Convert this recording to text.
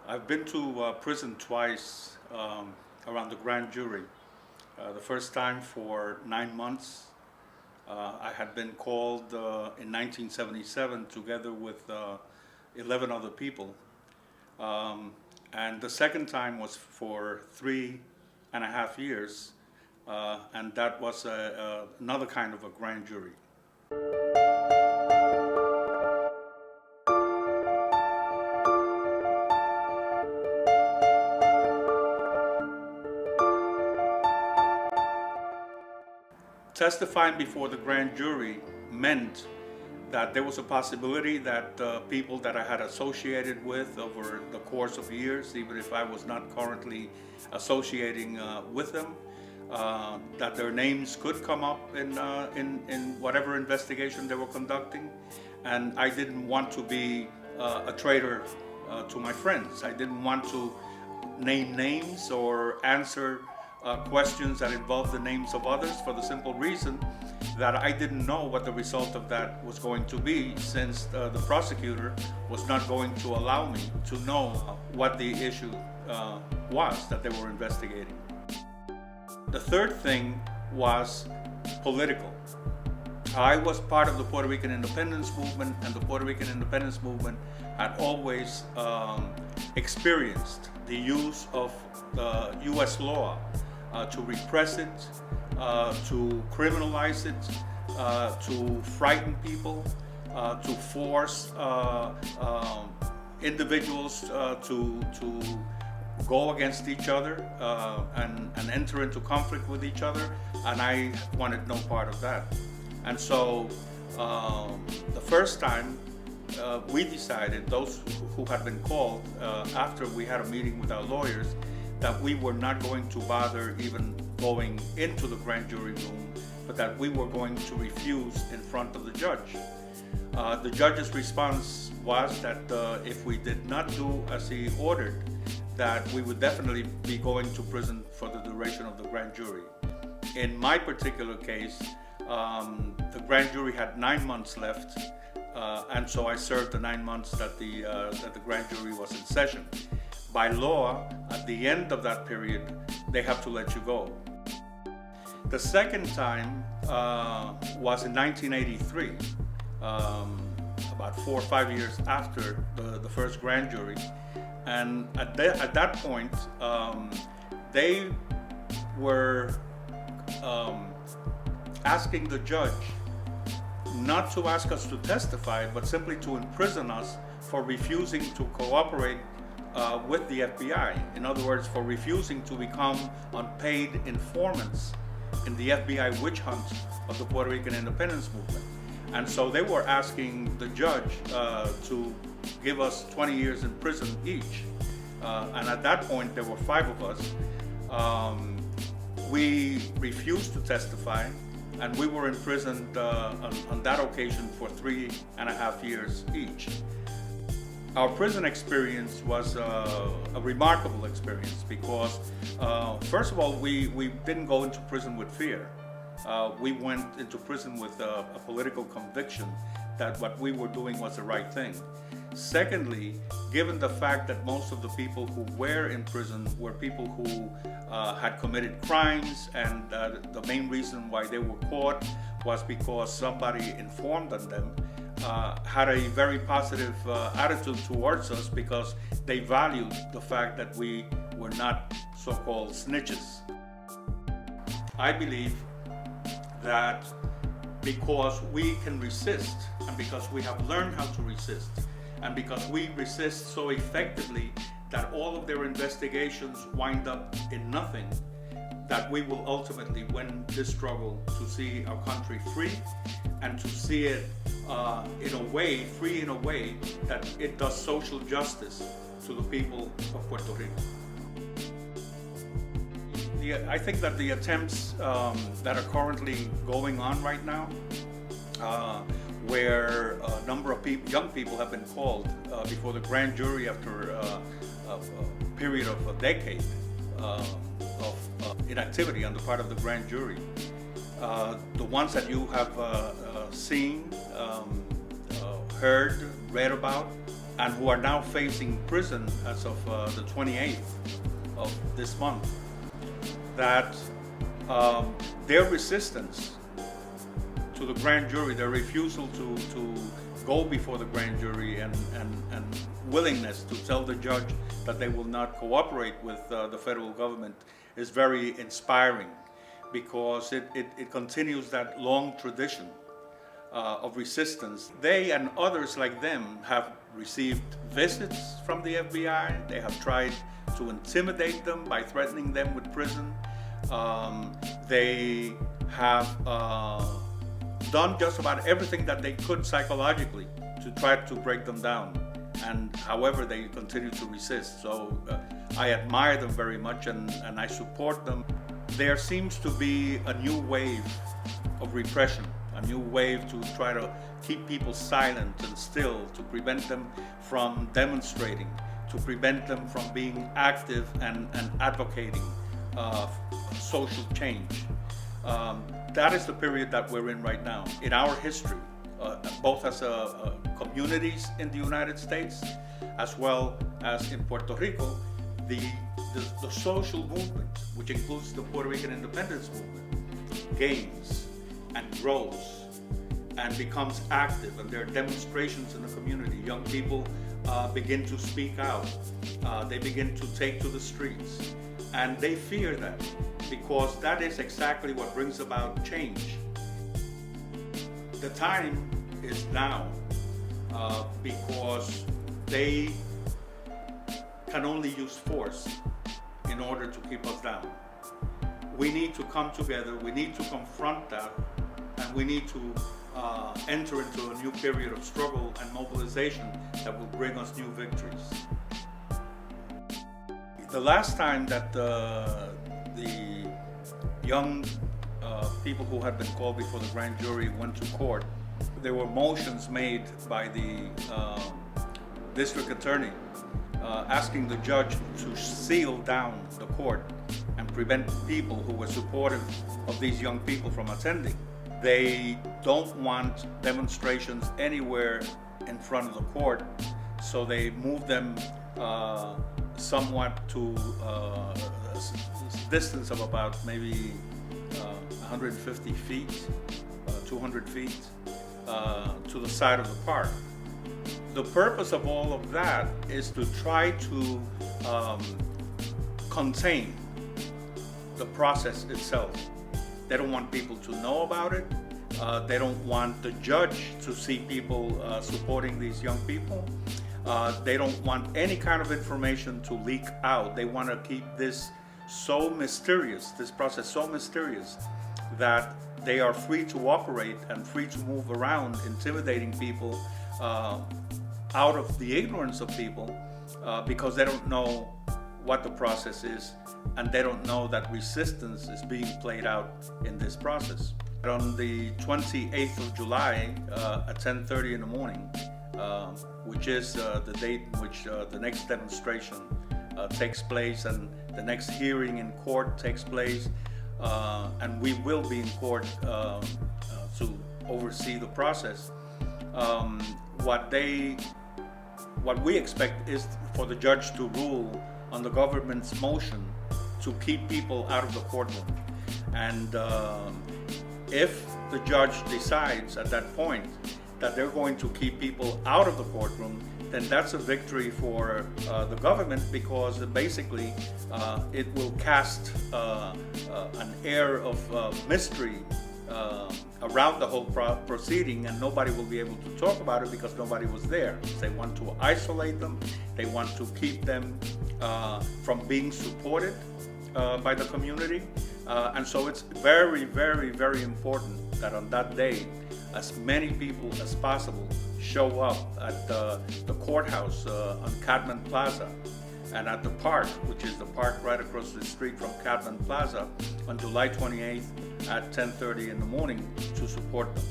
I've been to prison twice around the grand jury. The first time for 9 months. I had been called in 1977 together with 11 other people. And the second time was for 3.5 years, and that was another kind of a grand jury. Testifying before the grand jury meant that there was a possibility that people that I had associated with over the course of years, even if I was not currently associating with them, that their names could come up in whatever investigation they were conducting. And I didn't want to be a traitor to my friends. I didn't want to name names or answer questions that involved the names of others, for the simple reason that I didn't know what the result of that was going to be, since the prosecutor was not going to allow me to know what the issue was that they were investigating. The third thing was political. I was part of the Puerto Rican independence movement, and the Puerto Rican independence movement had always experienced the use of U.S. law to repress it, to criminalize it, to frighten people, to force individuals to go against each other and enter into conflict with each other, and I wanted no part of that. And so the first time we decided, those who had been called after we had a meeting with our lawyers, that we were not going to bother even going into the grand jury room, but that we were going to refuse in front of the judge. The judge's response was that if we did not do as he ordered, that we would definitely be going to prison for the duration of the grand jury. In my particular case, the grand jury had 9 months left, and so I served the 9 months that the grand jury was in session. By law, at the end of that period, they have to let you go. The second time was in 1983, about 4 or 5 years after the first grand jury. And at that point, they were asking the judge not to ask us to testify, but simply to imprison us for refusing to cooperate with the FBI. In other words, for refusing to become unpaid informants in the FBI witch hunt of the Puerto Rican independence movement. And so they were asking the judge to give us 20 years in prison each. And at that point, there were 5 of us. We refused to testify, and we were imprisoned on that occasion for 3.5 years each. Our prison experience was a remarkable experience because, first of all, we didn't go into prison with fear. We went into prison with a political conviction that what we were doing was the right thing. Secondly, given the fact that most of the people who were in prison were people who had committed crimes, and the main reason why they were caught was because somebody informed on them, had a very positive attitude towards us because they valued the fact that we were not so-called snitches. I believe that because we can resist, and because we have learned how to resist, and because we resist so effectively that all of their investigations wind up in nothing, that we will ultimately win this struggle to see our country free, and to see it free in a way that it does social justice to the people of Puerto Rico. I think that the attempts that are currently going on right now, where a number of young people have been called before the grand jury after a period of a decade of inactivity on the part of the grand jury. The ones that you have seen, heard, read about, and who are now facing prison as of the 28th of this month, that their resistance to the grand jury, their refusal to go before the grand jury, and willingness to tell the judge that they will not cooperate with the federal government is very inspiring, because it continues that long tradition of resistance. They and others like them have received visits from the FBI. They have tried to intimidate them by threatening them with prison. They have done just about everything that they could psychologically to try to break them down, and however they continue to resist. So I admire them very much, and I support them. There seems to be a new wave of repression, a new wave to try to keep people silent and still, to prevent them from demonstrating, to prevent them from being active and advocating social change. That is the period that we're in right now. In our history, both as communities in the United States, as well as in Puerto Rico, the social movement, which includes the Puerto Rican independence movement, gains and grows and becomes active, and there are demonstrations in the community. Young people begin to speak out. They begin to take to the streets, and they fear that, because that is exactly what brings about change. The time is now, because they can only use force in order to keep us down. We need to come together, we need to confront that, and we need to enter into a new period of struggle and mobilization that will bring us new victories. The last time that the young people who had been called before the grand jury went to court, there were motions made by the district attorney asking the judge to seal down the court and prevent people who were supportive of these young people from attending. They don't want demonstrations anywhere in front of the court, so they moved them somewhat to a distance of about maybe 150 feet, 200 feet to the side of the park. The purpose of all of that is to try to contain the process itself. They don't want people to know about it. They don't want the judge to see people supporting these young people. They don't want any kind of information to leak out. They want to keep this so mysterious, this process so mysterious, that they are free to operate and free to move around, intimidating people out of the ignorance of people, because they don't know what the process is, and they don't know that resistance is being played out in this process. On the 28th of July at 10:30 in the morning, which is the date in which the next demonstration takes place and the next hearing in court takes place, and we will be in court to oversee the process. What we expect is for the judge to rule on the government's motion to keep people out of the courtroom. And if the judge decides at that point that they're going to keep people out of the courtroom, then that's a victory for the government, because basically it will cast an air of mystery around the whole proceeding, and nobody will be able to talk about it because nobody was there. They want to isolate them. They want to keep them from being supported by the community. And so it's very, very, very important that on that day, as many people as possible show up at the courthouse on Cadman Plaza, and at the park, which is the park right across the street from Cadman Plaza, on July 28th at 10:30 in the morning, to support them.